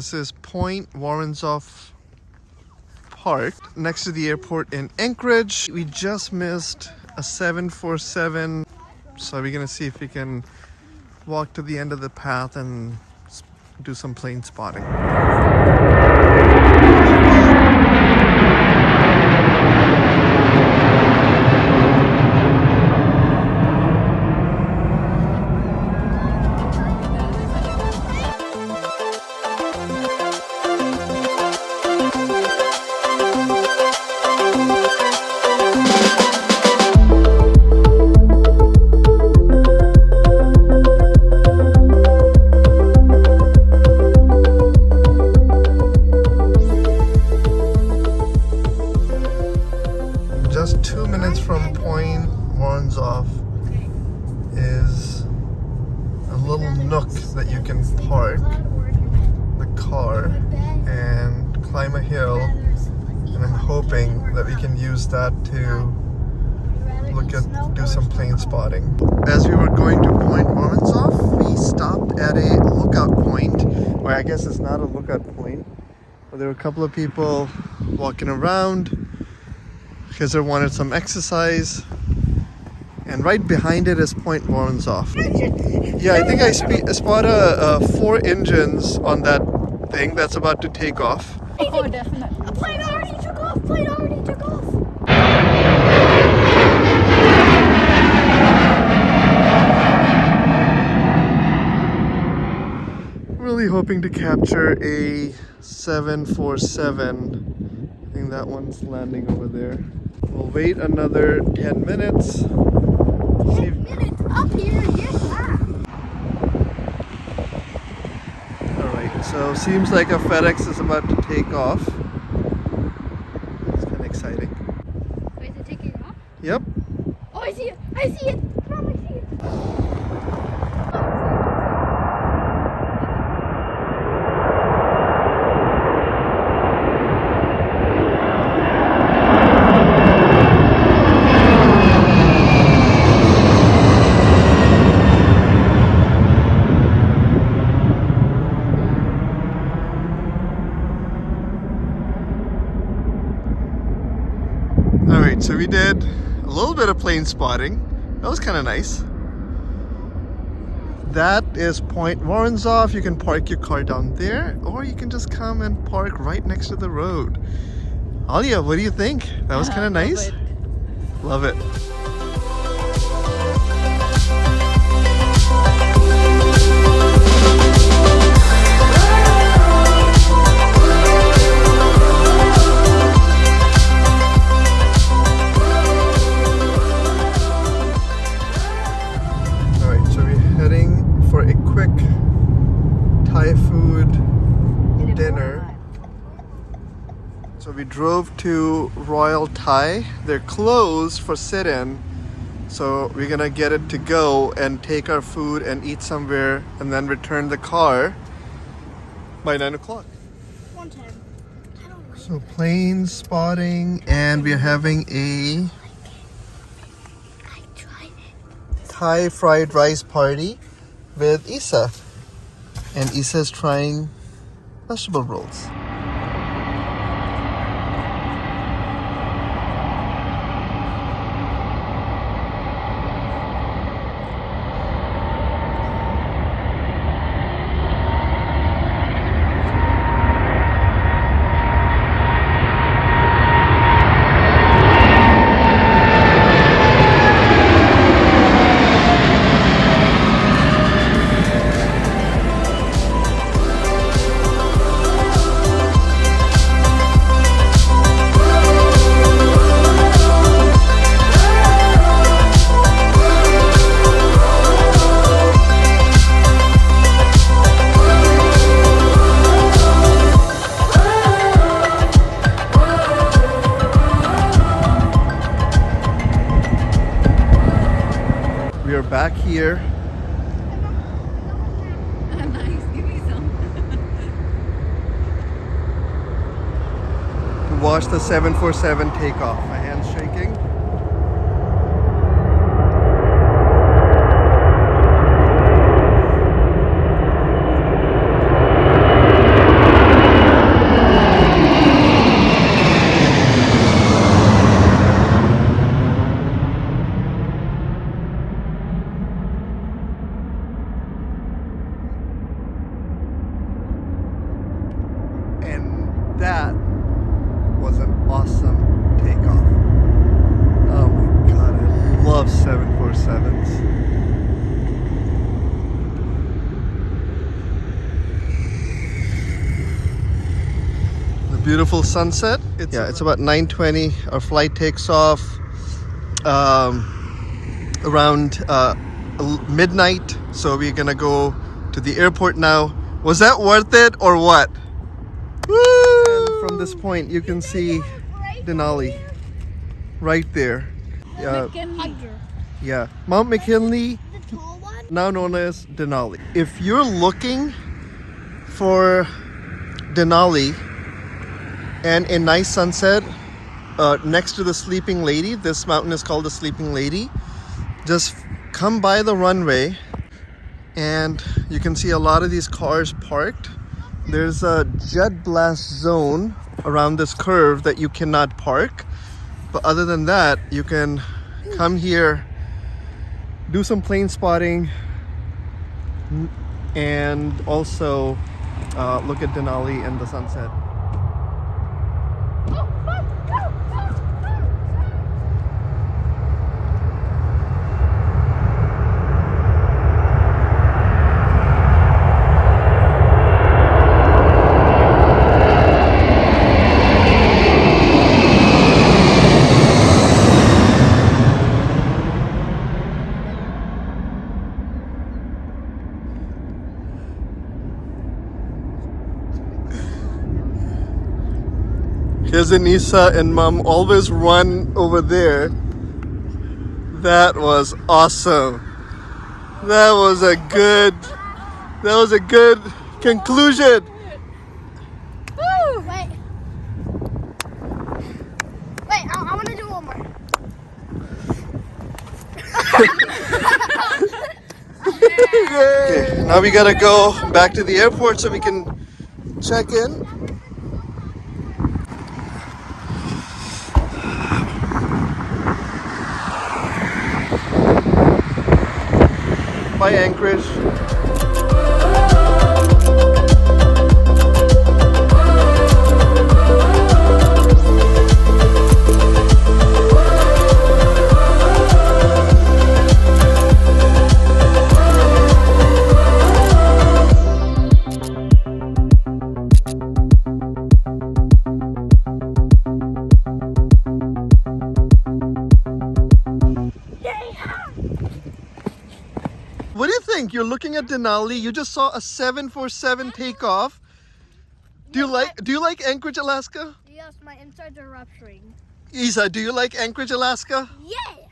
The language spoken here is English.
This is Point Waronzof Park next to the airport in Anchorage. We just missed a 747, so we're gonna see if we can walk to the end of the path and do some plane spotting. Just 2 minutes from Point Waronzof is a little nook that you can park the car and climb a hill, and I'm hoping that we can use that to do some plane spotting. As we were going to Point Waronzof, we stopped at a lookout point, where I guess it's not a lookout point, but there were a couple of people walking around. Khiz wanted some exercise, and right behind it is Point Waronzof. Yeah, I think I spot 4 engines on that thing that's about to take off. Oh, definitely. A plane already took off. Plane already took off. Really hoping to capture a 747. I think that one's landing over there. We'll wait another 10 minutes. 10 minutes up here, yeah. Alright, so seems like a FedEx is about to take off. It's kind of exciting. Wait, is it taking off? Yep. Oh, I see it. I see it. Mom, I see it. Alright, so we did a little bit of plane spotting. That was kind of nice. That is Point Waronzof. You can park your car down there, or you can just come and park right next to the road. Alia, what do you think? That was kind of nice? Love it. So we drove to Royal Thai. They're closed for sit-in, so we're gonna get it to go and take our food and eat somewhere and then return the car by 9 o'clock. So plane spotting, and we're having a Thai fried rice party with Eesa, and Eesa's trying vegetable rolls. We are back here. Nice, give me some. To watch the 747 take off. My hand's shaking. Beautiful sunset. It's about 9:20. Our flight takes off around midnight. So we're gonna go to the airport now. Was that worth it or what? Woo! And from this point, you can see Denali right there. Yeah, Mount McKinley, The tall one? now known as Denali. If you're looking for Denali and a nice sunset next to the Sleeping Lady, this mountain is called the Sleeping Lady, just come by the runway and you can see a lot of these cars parked. There's a jet blast zone around this curve that you cannot park, but other than that, you can come here, do some plane spotting, and also look at Denali and the sunset. Khiz and Eesa and Mom always run over there. That was awesome. That was a good conclusion. Woo! Wait, I want to do one more. Okay, now we gotta go back to the airport so we can check in. Bye, Anchorage. What do you think? You're looking at Denali. You just saw a 747 takeoff. Do you like Anchorage, Alaska? Yes, my insides are rupturing. Eesa, do you like Anchorage, Alaska? Yes!